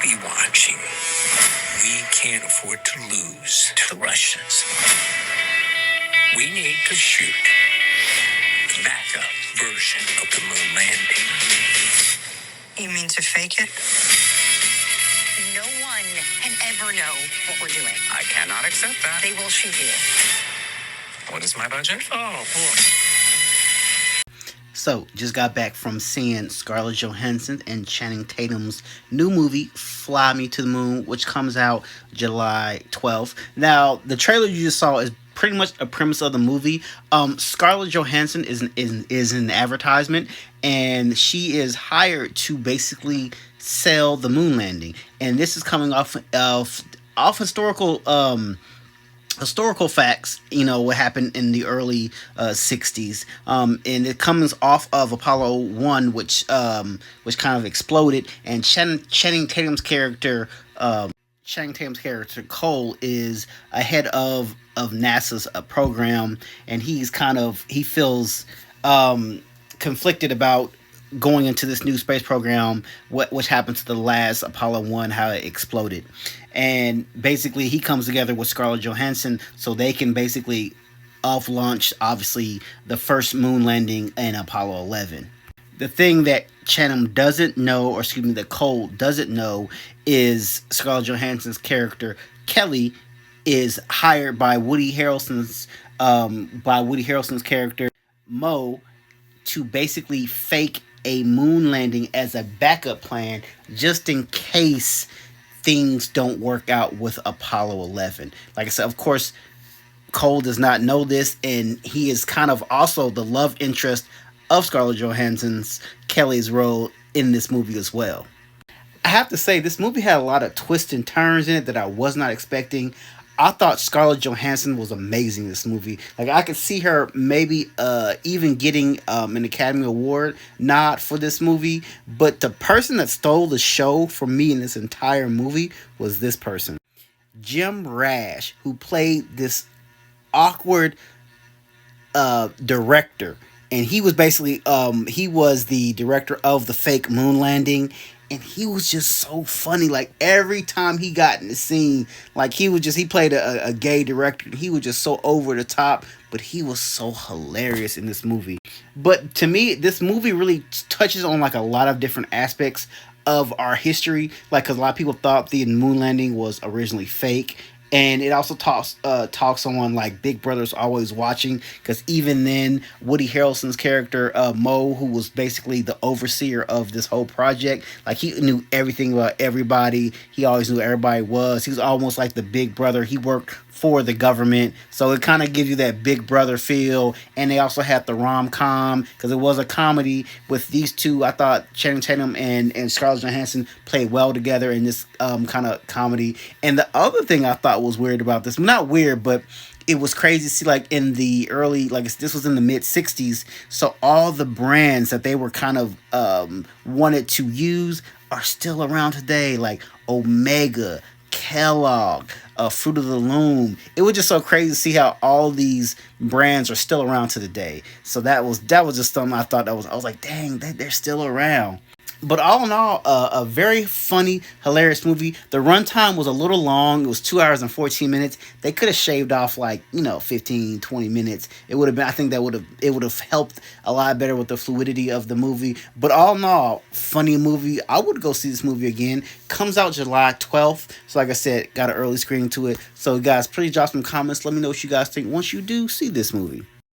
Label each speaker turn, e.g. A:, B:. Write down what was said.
A: be watching. We can't afford to lose to the Russians. We need to shoot the backup version of the moon landing. You mean to fake it? No one can ever know what we're doing. I cannot accept that. They will shoot you. What is my budget? Oh, boy.
B: So, just got back from seeing Scarlett Johansson and Channing Tatum's new movie, Fly Me to the Moon, which comes out July 12th. Now, the trailer you just saw is pretty much a premise of the movie. Scarlett Johansson is an advertisement, and she is hired to basically sell the moon landing. And this is coming off historical facts, what happened in the early 60s, and it comes off of Apollo 1, which kind of exploded, and Channing Tatum's character Cole is ahead of NASA's program, and he feels conflicted about going into this new space program, which happened to the last Apollo 1, how it exploded. And basically he comes together with Scarlett Johansson so they can basically off launch, obviously, the first moon landing in Apollo 11. The thing that that Cole doesn't know, is Scarlett Johansson's character Kelly is hired by Woody Harrelson's character Mo to basically fake a moon landing as a backup plan, just in case things don't work out with Apollo 11. Like I said, of course, Cole does not know this, and he is kind of also the love interest of Scarlett Johansson's Kelly's role in this movie as well. I have to say, this movie had a lot of twists and turns in it that I was not expecting. I thought Scarlett Johansson was amazing in this movie. Like, I could see her maybe even getting an Academy Award nod for this movie. But the person that stole the show from me in this entire movie was this person. Jim Rash, who played this awkward director. And he was basically, he was the director of the fake moon landing. And he was just so funny. Like, every time he got in the scene, like, he played a gay director. He was just so over the top, but he was so hilarious in this movie. But to me, this movie really touches on, like, a lot of different aspects of our history. Like, because a lot of people thought the moon landing was originally fake. And it also talks on, like, Big Brother's always watching, because even then, Woody Harrelson's character Mo, who was basically the overseer of this whole project, like, he knew everything about everybody. He always knew who everybody was. He was almost like the Big Brother. He worked for the government, so it kind of gives you that Big Brother feel. And they also had the rom-com, because it was a comedy with these two. I thought Channing Tatum and Scarlett Johansson played well together in this kind of comedy. And the other thing I thought was weird about this, not weird, but it was crazy to see, like, in the early, like, this was in the mid 60s, so all the brands that they were kind of wanted to use are still around today, like Omega, Kellogg, Fruit of the Loom. It was just so crazy to see how all these brands are still around to the day. So that was just something I thought I was like, dang, they're still around. But all in all, a very funny, hilarious movie. The runtime was a little long. It was 2 hours and 14 minutes. They could have shaved off, like, 15, 20 minutes. It would have been, I think it would have helped a lot better with the fluidity of the movie. But all in all, funny movie. I would go see this movie again. Comes out July 12th. So like I said, got an early screening to it. So guys, please drop some comments. Let me know what you guys think once you do see this movie.